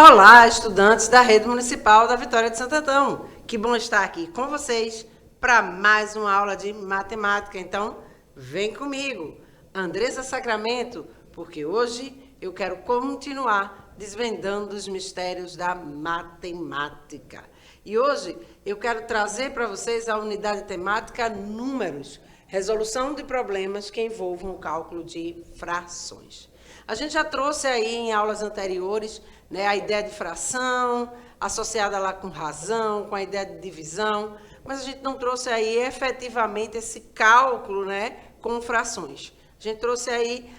Olá, estudantes da Rede Municipal da Vitória de Santo Antão. Que bom estar aqui com vocês para mais uma aula de matemática. Então, vem comigo, Andressa Sacramento, porque hoje eu quero continuar desvendando os mistérios da matemática. E hoje eu quero trazer para vocês a unidade temática números, resolução de problemas que envolvam o cálculo de frações. A gente já trouxe aí em aulas anteriores, né, a ideia de fração, associada lá com razão, com a ideia de divisão, mas a gente não trouxe aí efetivamente esse cálculo, né, com frações. A gente trouxe aí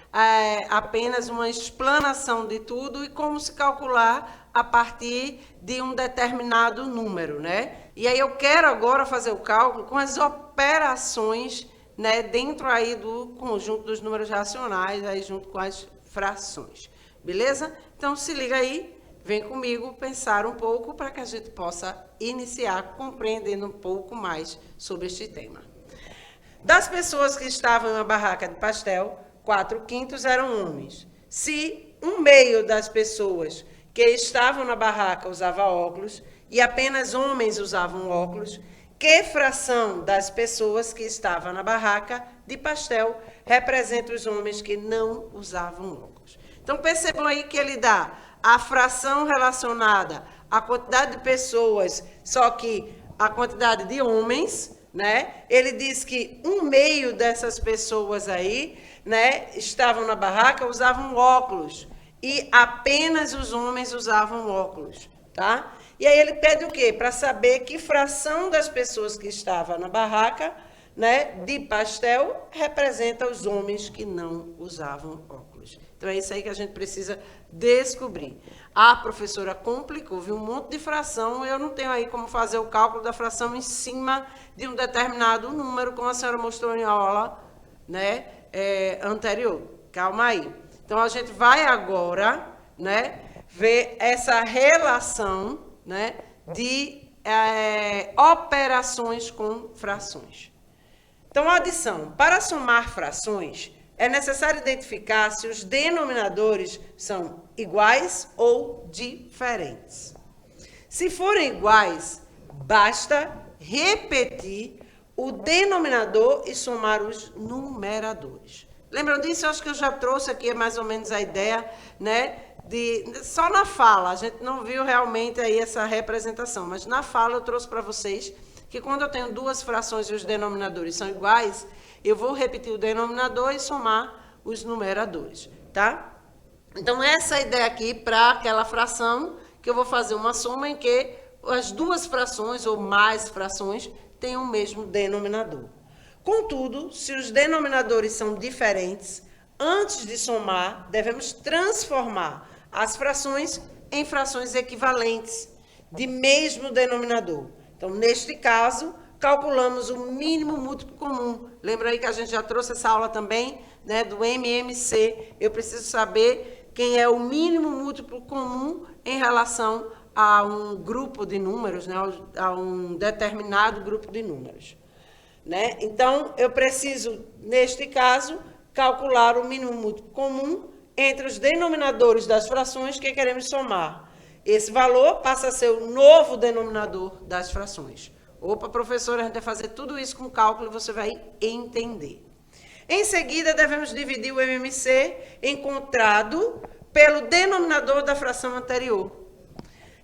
apenas uma explanação de tudo e como se calcular a partir de um determinado número, né? E aí eu quero agora fazer o cálculo com as operações, né, dentro aí do conjunto dos números racionais, aí junto com as frações. Beleza? Então, se liga aí, vem comigo pensar um pouco para que a gente possa iniciar compreendendo um pouco mais sobre este tema. Das pessoas que estavam na barraca de pastel, 4/5 eram homens. Se 1/2 das pessoas que estavam na barraca usava óculos e apenas homens usavam óculos, que fração das pessoas que estavam na barraca de pastel representa os homens que não usavam óculos? Então, percebam aí que ele dá a fração relacionada à quantidade de pessoas, só que a quantidade de homens, né? Ele diz que 1/2 dessas pessoas aí, né, estavam na barraca, usavam óculos. E apenas os homens usavam óculos, tá? E aí ele pede o quê? Para saber que fração das pessoas que estavam na barraca, né, de pastel representa os homens que não usavam óculos. Então é isso aí que a gente precisa descobrir. A professora complicou, viu um monte de fração, eu não tenho aí como fazer o cálculo da fração em cima de um determinado número, como a senhora mostrou em aula, né, anterior. Calma aí. Então a gente vai agora, né, ver essa relação, né, de operações com frações. Então, adição. Para somar frações, é necessário identificar se os denominadores são iguais ou diferentes. Se forem iguais, basta repetir o denominador e somar os numeradores. Lembram disso? Eu acho que eu já trouxe aqui mais ou menos a ideia, né? Só na fala, a gente não viu realmente aí essa representação, mas na fala eu trouxe para vocês que quando eu tenho duas frações e os denominadores são iguais, eu vou repetir o denominador e somar os numeradores, tá? Então, essa é a ideia aqui para aquela fração, que eu vou fazer uma soma em que as duas frações ou mais frações têm o mesmo denominador. Contudo, se os denominadores são diferentes, antes de somar, devemos transformar as frações em frações equivalentes, de mesmo denominador. Então, neste caso, calculamos o mínimo múltiplo comum. Lembra aí que a gente já trouxe essa aula também, né, do MMC. Eu preciso saber quem é o mínimo múltiplo comum em relação a um grupo de números, né, a um determinado grupo de números. Né? Então, eu preciso, neste caso, calcular o mínimo múltiplo comum entre os denominadores das frações que queremos somar. Esse valor passa a ser o novo denominador das frações. Opa, professora, a gente vai fazer tudo isso com cálculo e você vai entender. Em seguida, devemos dividir o MMC encontrado pelo denominador da fração anterior.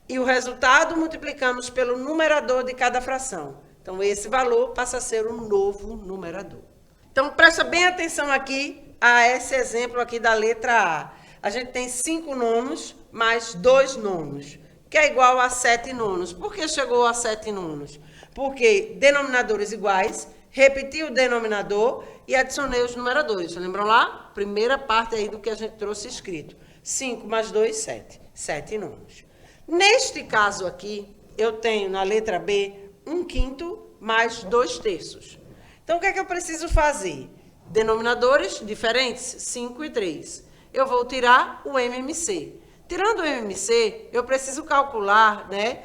E o resultado multiplicamos pelo numerador de cada fração. Então, esse valor passa a ser um novo numerador. Então, presta bem atenção aqui a esse exemplo aqui da letra A. A gente tem 5 nonos mais 2 nonos, que é igual a 7 nonos. Por que chegou a 7 nonos? Porque denominadores iguais, repeti o denominador e adicionei os numeradores. Vocês lembram lá? Primeira parte aí do que a gente trouxe escrito. 5 mais 2, 7. 7 nonos. Neste caso aqui, eu tenho na letra B 1/5 mais 2/3. Então, o que é que eu preciso fazer? Denominadores diferentes, 5 e 3. Eu vou tirar o MMC. Tirando o MMC, eu preciso calcular, né,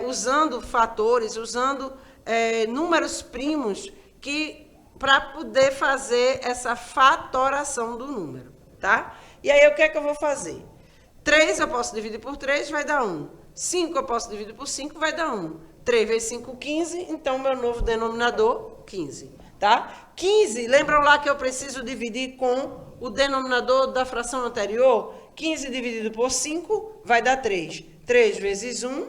usando fatores, usando números primos, para poder fazer essa fatoração do número, tá? E aí, o que é que eu vou fazer? 3 eu posso dividir por 3, vai dar 1. 5 eu posso dividir por 5, vai dar 1. 3 vezes 5, 15, então meu novo denominador, 15. Tá? 15, lembram lá que eu preciso dividir com o denominador da fração anterior? 15 dividido por 5 vai dar 3. 3 vezes 1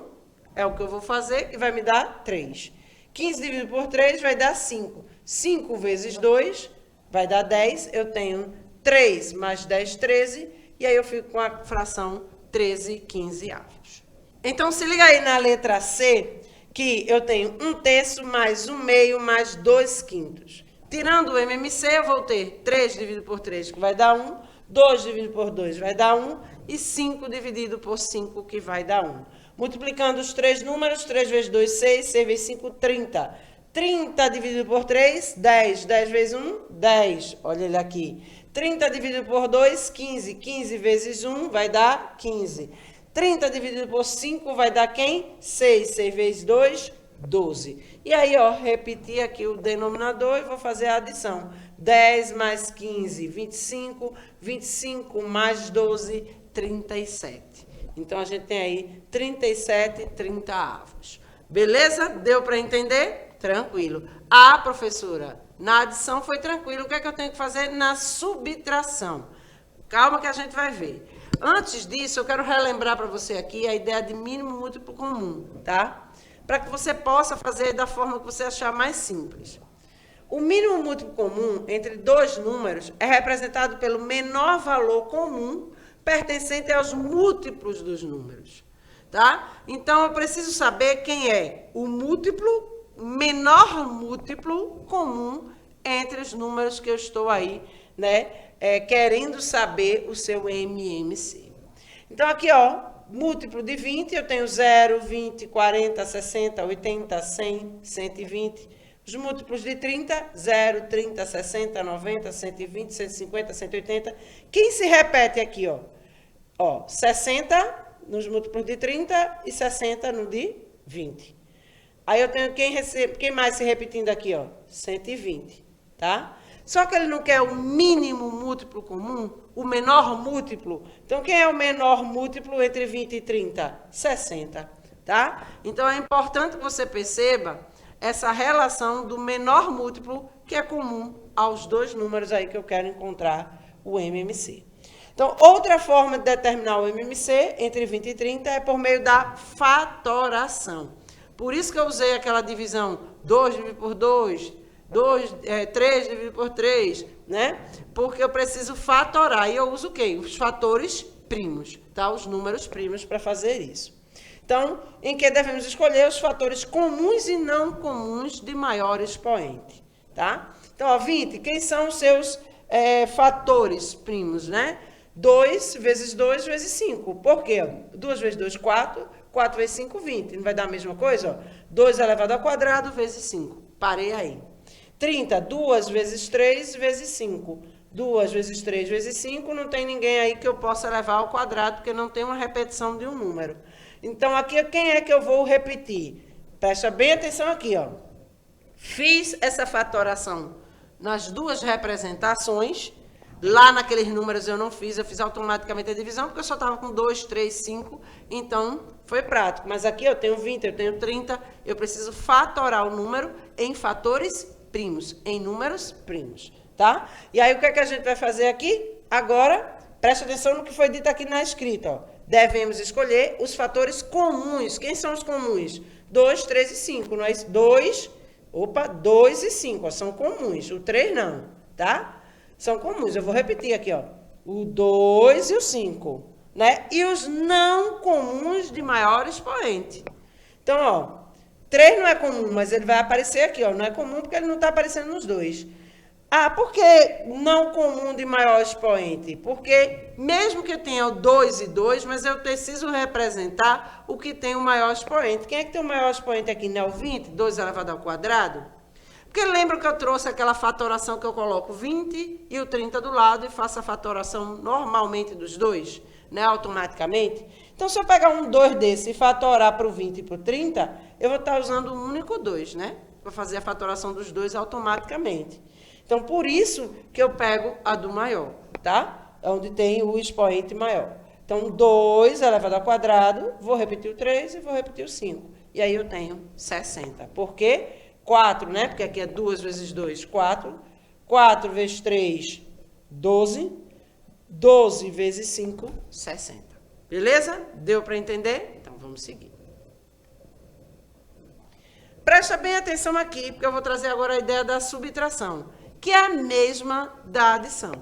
é o que eu vou fazer, que vai me dar 3. 15 dividido por 3 vai dar 5. 5 vezes 2 vai dar 10. Eu tenho 3 mais 10, 13. E aí eu fico com a fração 13 15avos. Então, se liga aí na letra C, que eu tenho 1/3 mais 1/2 mais 2/5. Tirando o MMC, eu vou ter 3 dividido por 3, que vai dar 1. 2 dividido por 2 vai dar 1. E 5 dividido por 5, que vai dar 1. Multiplicando os três números, 3 vezes 2, 6. 6 vezes 5, 30. 30 dividido por 3, 10. 10 vezes 1, 10. Olha ele aqui. 30 dividido por 2, 15. 15 vezes 1 vai dar 15. 30 dividido por 5 vai dar quem? 6. 6 vezes 2, 12. E aí, ó, repetir aqui o denominador e vou fazer a adição. 10 mais 15, 25. 25 mais 12, 37. Então, a gente tem aí 37 30avos. Beleza? Deu para entender? Tranquilo. Ah, professora, na adição foi tranquilo. O que é que eu tenho que fazer na subtração? Calma que a gente vai ver. Antes disso, eu quero relembrar para você aqui a ideia de mínimo múltiplo comum, tá? Para que você possa fazer da forma que você achar mais simples. O mínimo múltiplo comum entre dois números é representado pelo menor valor comum pertencente aos múltiplos dos números, tá? Então, eu preciso saber quem é o menor múltiplo comum entre os números que eu estou aí, né, querendo saber o seu MMC. Então, aqui, ó, múltiplo de 20, eu tenho 0, 20, 40, 60, 80, 100, 120. Os múltiplos de 30, 0, 30, 60, 90, 120, 150, 180. Quem se repete aqui, ó? Ó, 60 nos múltiplos de 30 e 60 no de 20. Aí eu tenho quem mais se repetindo aqui, ó? 120, tá? Só que ele não quer o mínimo múltiplo comum, o menor múltiplo. Então, quem é o menor múltiplo entre 20 e 30? 60, tá? Então, é importante que você perceba essa relação do menor múltiplo que é comum aos dois números aí que eu quero encontrar o MMC. Então, outra forma de determinar o MMC entre 20 e 30 é por meio da fatoração. Por isso que eu usei aquela divisão 2 dividido por 2, 3 dividido por 3, né? Porque eu preciso fatorar. E eu uso o quê? Os fatores primos, tá? Os números primos para fazer isso. Então, em que devemos escolher os fatores comuns e não comuns de maior expoente, tá? Então, ó, 20, quem são os seus fatores primos, né? 2 vezes 2 vezes 5. Por quê? 2 vezes 2, 4. 4 vezes 5, 20. Não vai dar a mesma coisa? Ó? 2 elevado ao quadrado vezes 5. Parei aí. 30, 2 vezes 3 vezes 5. 2 vezes 3 vezes 5, não tem ninguém aí que eu possa levar ao quadrado, porque não tem uma repetição de um número. Então, aqui, quem é que eu vou repetir? Presta bem atenção aqui, ó. Fiz essa fatoração nas duas representações. Lá naqueles números eu não fiz, eu fiz automaticamente a divisão, porque eu só estava com 2, 3, 5, então foi prático. Mas aqui eu tenho 20, eu tenho 30, eu preciso fatorar o número em fatores primos, em números primos, tá? E aí o que é que a gente vai fazer aqui? Agora, presta atenção no que foi dito aqui na escrita, ó. Devemos escolher os fatores comuns. Quem são os comuns? 2, 3 e 5, não é isso? 2 e 5, ó, são comuns, o 3 não, tá? São comuns, eu vou repetir aqui, ó. O 2 e o 5, né? E os não comuns de maior expoente. Então, ó, 3 não é comum, mas ele vai aparecer aqui, ó. Não é comum porque ele não está aparecendo nos dois. Ah, por que não comum de maior expoente? Porque mesmo que eu tenha o 2 e 2, mas eu preciso representar o que tem o maior expoente. Quem é que tem o maior expoente aqui? Não é o 20? 2 elevado ao quadrado? Porque lembra que eu trouxe aquela fatoração que eu coloco 20 e o 30 do lado e faço a fatoração normalmente dos dois, né, automaticamente? Então, se eu pegar um 2 desse e fatorar para o 20 e para o 30, eu vou estar usando um único 2, né? Para fazer a fatoração dos dois automaticamente. Então, por isso que eu pego a do maior, tá? Onde tem o expoente maior. Então, 2 elevado ao quadrado, vou repetir o 3 e vou repetir o 5. E aí eu tenho 60. Por quê? 4, né? Porque aqui é 2 vezes 2, 4. 4 vezes 3, 12. 12 vezes 5, 60. Beleza? Deu para entender? Então, vamos seguir. Presta bem atenção aqui, porque eu vou trazer agora a ideia da subtração, que é a mesma da adição.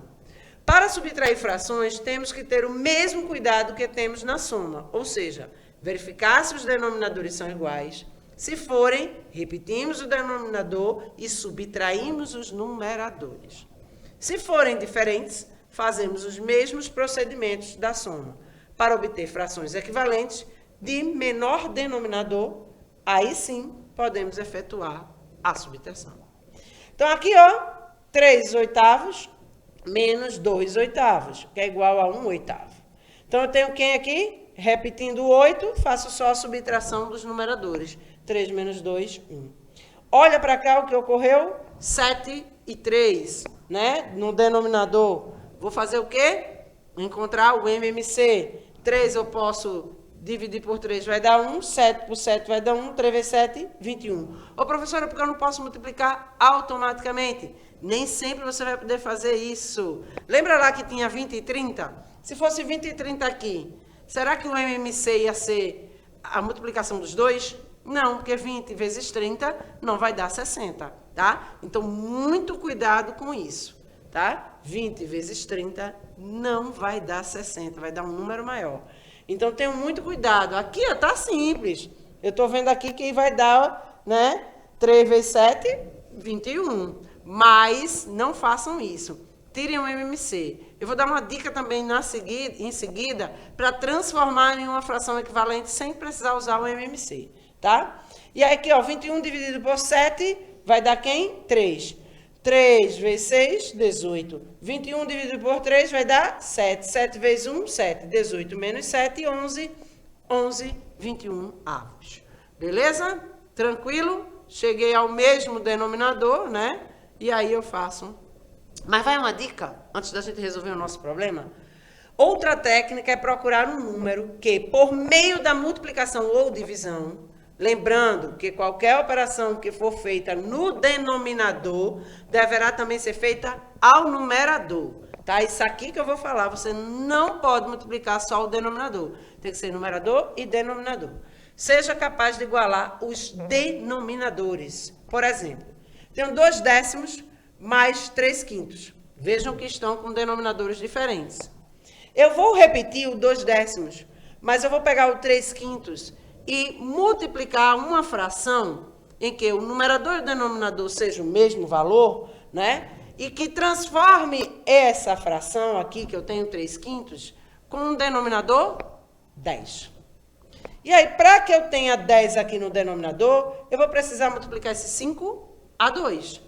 Para subtrair frações, temos que ter o mesmo cuidado que temos na soma, ou seja, verificar se os denominadores são iguais. Se forem, repetimos o denominador e subtraímos os numeradores. Se forem diferentes, fazemos os mesmos procedimentos da soma. Para obter frações equivalentes de menor denominador, aí sim podemos efetuar a subtração. Então, aqui, ó, 3 oitavos menos 2 oitavos, que é igual a 1 oitavo. Então, eu tenho quem aqui? Repetindo o 8, faço só a subtração dos numeradores. 3 menos 2, 1. Olha para cá o que ocorreu. 7 e 3, né? No denominador. Vou fazer o quê? Encontrar o MMC. 3 eu posso dividir por 3, vai dar 1. 7 por 7 vai dar 1. 3 vezes 7, 21. Ô, professora, porque eu não posso multiplicar automaticamente? Nem sempre você vai poder fazer isso. Lembra lá que tinha 20 e 30? Se fosse 20 e 30 aqui, será que o MMC ia ser a multiplicação dos dois? Não, porque 20 vezes 30 não vai dar 60, tá? Então, muito cuidado com isso, tá? 20 vezes 30 não vai dar 60, vai dar um número maior. Então, tenham muito cuidado. Aqui, ó, tá simples. Eu tô vendo aqui que vai dar, né? 3 vezes 7, 21. Mas não façam isso. Tirem o MMC. Eu vou dar uma dica também em seguida para transformar em uma fração equivalente sem precisar usar o MMC, tá? E aí aqui, ó, 21 dividido por 7 vai dar quem? 3. 3 vezes 6, 18. 21 dividido por 3 vai dar 7. 7 vezes 1, 7. 18 menos 7, 11. 11, 21 avos. Beleza? Tranquilo? Cheguei ao mesmo denominador, né? E aí eu faço. Mas vai uma dica, antes da gente resolver o nosso problema. Outra técnica é procurar um número que, por meio da multiplicação ou divisão, lembrando que qualquer operação que for feita no denominador, deverá também ser feita ao numerador. Tá? Isso aqui que eu vou falar, você não pode multiplicar só o denominador. Tem que ser numerador e denominador. Seja capaz de igualar os denominadores. Por exemplo, tenho 2 décimos mais 3 quintos. Vejam que estão com denominadores diferentes. Eu vou repetir o 2 décimos, mas eu vou pegar o 3 quintos e multiplicar uma fração em que o numerador e o denominador sejam o mesmo valor, né? E que transforme essa fração aqui, que eu tenho 3 quintos, com um denominador 10. E aí, para que eu tenha 10 aqui no denominador, eu vou precisar multiplicar esse 5 a 2.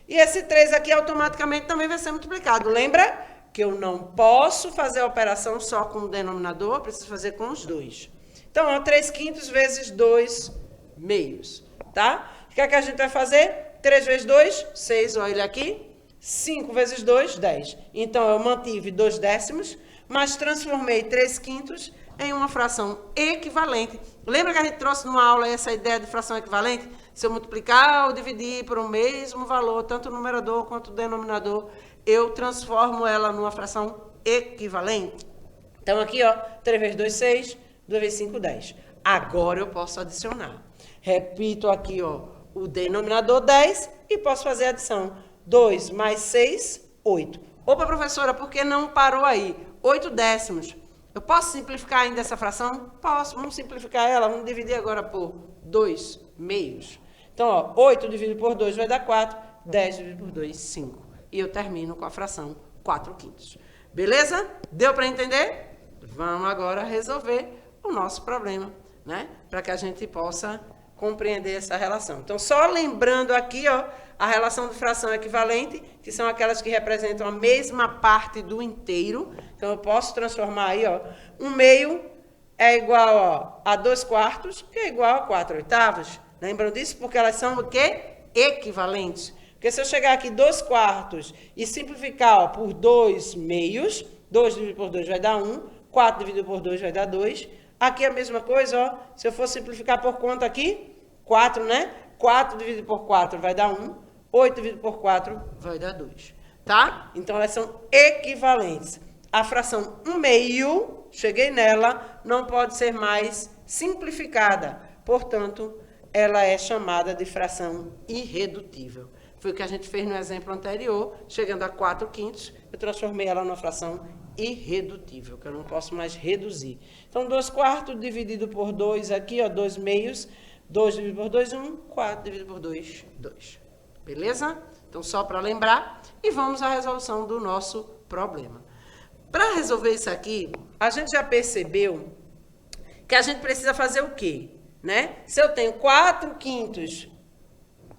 E esse 3 aqui automaticamente também vai ser multiplicado. Lembra que eu não posso fazer a operação só com o denominador, eu preciso fazer com os dois. Então, ó, 3 quintos vezes 2 meios, tá? O que é que a gente vai fazer? 3 vezes 2, 6, olha aqui. 5 vezes 2, 10. Então, eu mantive 2 décimos, mas transformei 3 quintos em uma fração equivalente. Lembra que a gente trouxe numa aula essa ideia de fração equivalente? Se eu multiplicar ou dividir por um mesmo valor, tanto o numerador quanto o denominador, eu transformo ela numa fração equivalente. Então, aqui, ó, 3 vezes 2, 6, 2 vezes 5, 10. Agora eu posso adicionar. Repito aqui, ó, o denominador 10 e posso fazer a adição. 2 mais 6, 8. Opa, professora, por que não parou aí? 8 décimos. Eu posso simplificar ainda essa fração? Posso. Vamos simplificar ela. Vamos dividir agora por 2 meios. Então, ó, 8 dividido por 2 vai dar 4. 10 dividido por 2, 5. E eu termino com a fração 4 quintos. Beleza? Deu para entender? Vamos agora resolver o nosso problema, né? Para que a gente possa compreender essa relação. Então, só lembrando aqui, ó, a relação de fração equivalente, que são aquelas que representam a mesma parte do inteiro. Então, eu posso transformar aí, ó, 1 meio é igual, ó, a 2 quartos, que é igual a 4 oitavos. Lembram disso? Porque elas são o quê? Equivalentes. Porque se eu chegar aqui 2 quartos e simplificar, ó, por 2 meios, 2 dividido por 2 vai dar 1, 4 dividido por 2 vai dar 2. Aqui a mesma coisa, ó. Se eu for simplificar por conta aqui, 4, né? 4 dividido por 4 vai dar 1. 8 dividido por 4 vai dar 2. Tá? Então, elas são equivalentes. A fração 1/2, cheguei nela, não pode ser mais simplificada. Portanto, ela é chamada de fração irredutível. Foi o que a gente fez no exemplo anterior, chegando a 4/5, eu transformei ela numa fração irredutível, que eu não posso mais reduzir. Então, 2/4 dividido por 2 aqui, ó, 2/2, 2 dividido por 2, 1, 4 dividido por 2, 2. Beleza? Então, só para lembrar, e vamos à resolução do nosso problema. Para resolver isso aqui, a gente já percebeu que a gente precisa fazer o quê? Né? Se eu tenho 4/5,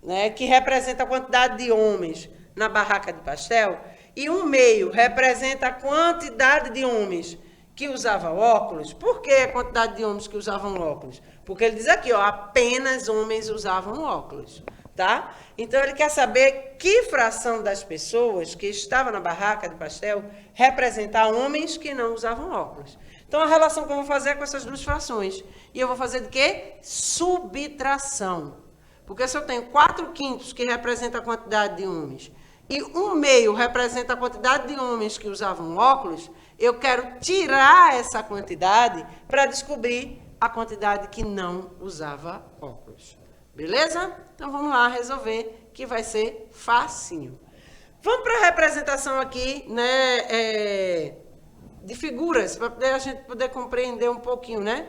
né, que representa a quantidade de homens na barraca de pastel, e 1/2 representa a quantidade de homens que usavam óculos. Por que a quantidade de homens que usavam óculos? Porque ele diz aqui, ó, apenas homens usavam óculos, tá? Então, ele quer saber que fração das pessoas que estavam na barraca de pastel representa homens que não usavam óculos. Então, a relação que eu vou fazer é com essas duas frações. E eu vou fazer de quê? Subtração. Porque se eu tenho 4/5, que representa a quantidade de homens, e 1/2 representa a quantidade de homens que usavam óculos, eu quero tirar essa quantidade para descobrir a quantidade que não usava óculos. Beleza? Então, vamos lá resolver, que vai ser facinho. Vamos para a representação aqui, né, de figuras, para a gente poder compreender um pouquinho, né?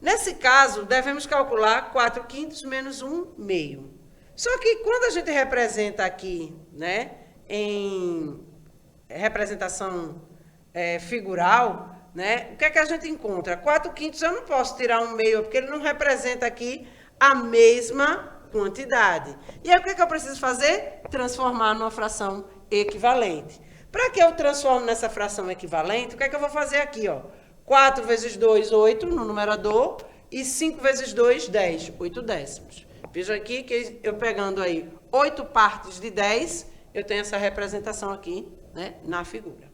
Nesse caso, devemos calcular 4/5 menos 1/2. Só que quando a gente representa aqui, né, em representação figural, né, o que é que a gente encontra? 4/5 eu não posso tirar 1/2, porque ele não representa aqui a mesma quantidade. E aí, o que é que eu preciso fazer? Transformar numa fração equivalente. Para que eu transforme nessa fração equivalente, o que é que eu vou fazer aqui, ó? 4 vezes 2, 8 no numerador, e 5 vezes 2, 10, 8 décimos. Vejam aqui que eu pegando aí 8 partes de 10, eu tenho essa representação aqui, né, na figura.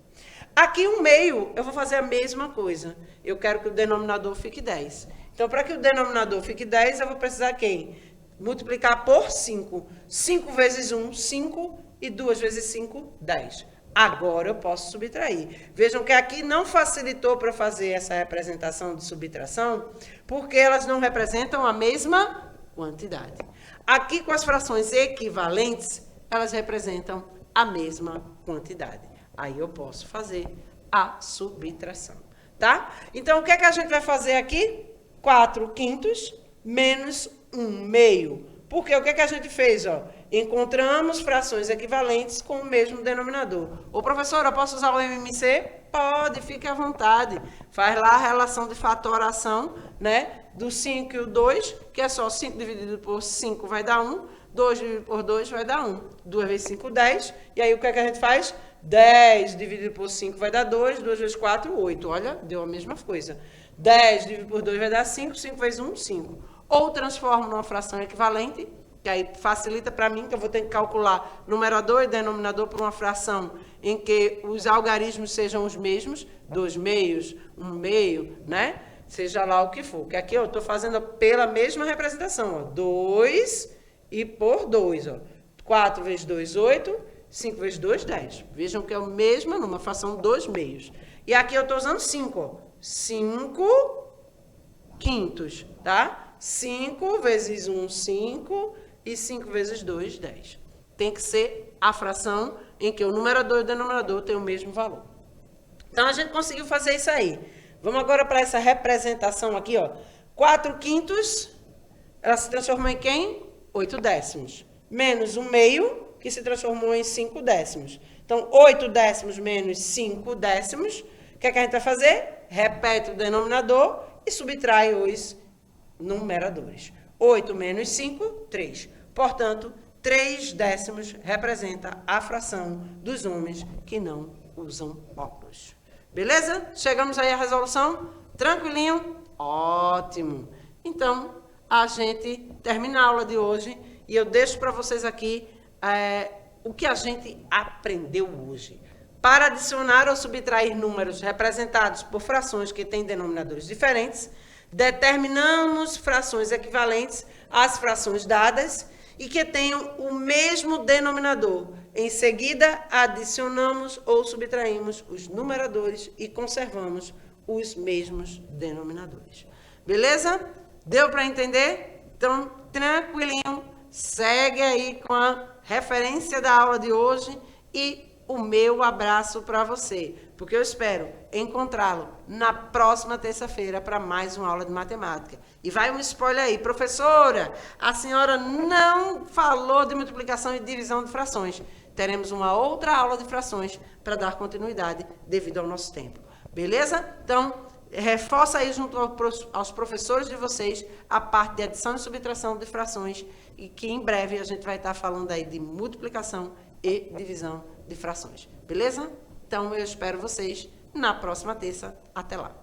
Aqui 1/2, eu vou fazer a mesma coisa. Eu quero que o denominador fique 10. Então, para que o denominador fique 10, eu vou precisar quem? Multiplicar por 5. 5 vezes 1, 5, e 2 vezes 5, 10. Agora eu posso subtrair. Vejam que aqui não facilitou para fazer essa representação de subtração, porque elas não representam a mesma quantidade. Aqui, com as frações equivalentes, elas representam a mesma quantidade. Aí eu posso fazer a subtração, tá? Então, o que é que a gente vai fazer aqui? 4/5 menos 1/2. Porque o que é que a gente fez, ó? Encontramos frações equivalentes com o mesmo denominador. Ô, professora, eu posso usar o MMC? Pode, fique à vontade. Faz lá a relação de fatoração, né? Do 5 e o 2, que é só 5 dividido por 5 vai dar 1. 2 dividido por 2 vai dar 1. 2 vezes 5, 10. E aí, o que é que a gente faz? 10 dividido por 5 vai dar 2. 2 vezes 4, 8. Olha, deu a mesma coisa. 10 dividido por 2 vai dar 5. 5 vezes 1, 5. Ou transformo numa fração equivalente, que aí facilita para mim, que eu vou ter que calcular numerador e denominador por uma fração em que os algarismos sejam os mesmos, 2/2, 1/2, né? Seja lá o que for. Que aqui eu estou fazendo pela mesma representação, ó. 2 e por 2, ó. 4 vezes 2, 8. 5 vezes 2, 10. Vejam que é o mesmo numa fração 2/2. E aqui eu estou usando 5, ó. 5/5, tá? 5 vezes 1, 5, e 5 vezes 2, 10. Tem que ser a fração em que o numerador e o denominador têm o mesmo valor. Então, a gente conseguiu fazer isso aí. Vamos agora para essa representação aqui, ó. 4/5, ela se transformou em quem? 8 décimos. Menos 1/2, que se transformou em 5 décimos. Então, 8 décimos menos 5 décimos. O que é que a gente vai fazer? Repete o denominador e subtrai os numeradores. 8 menos 5, 3. Portanto, 3 décimos representa a fração dos homens que não usam óculos. Beleza? Chegamos aí à resolução? Tranquilinho? Ótimo! Então, a gente termina a aula de hoje e eu deixo para vocês aqui o que a gente aprendeu hoje. Para adicionar ou subtrair números representados por frações que têm denominadores diferentes, determinamos frações equivalentes às frações dadas e que tenham o mesmo denominador. Em seguida, adicionamos ou subtraímos os numeradores e conservamos os mesmos denominadores. Beleza? Deu para entender? Então, tranquilinho, segue aí com a referência da aula de hoje e o meu abraço para você, porque eu espero encontrá-lo na próxima terça-feira para mais uma aula de matemática. E vai um spoiler aí, professora, a senhora não falou de multiplicação e divisão de frações. Teremos uma outra aula de frações para dar continuidade devido ao nosso tempo. Beleza? Então, reforça aí junto aos professores de vocês a parte de adição e subtração de frações e que em breve a gente vai estar falando aí de multiplicação e divisão de frações. Beleza? Então, eu espero vocês na próxima terça. Até lá.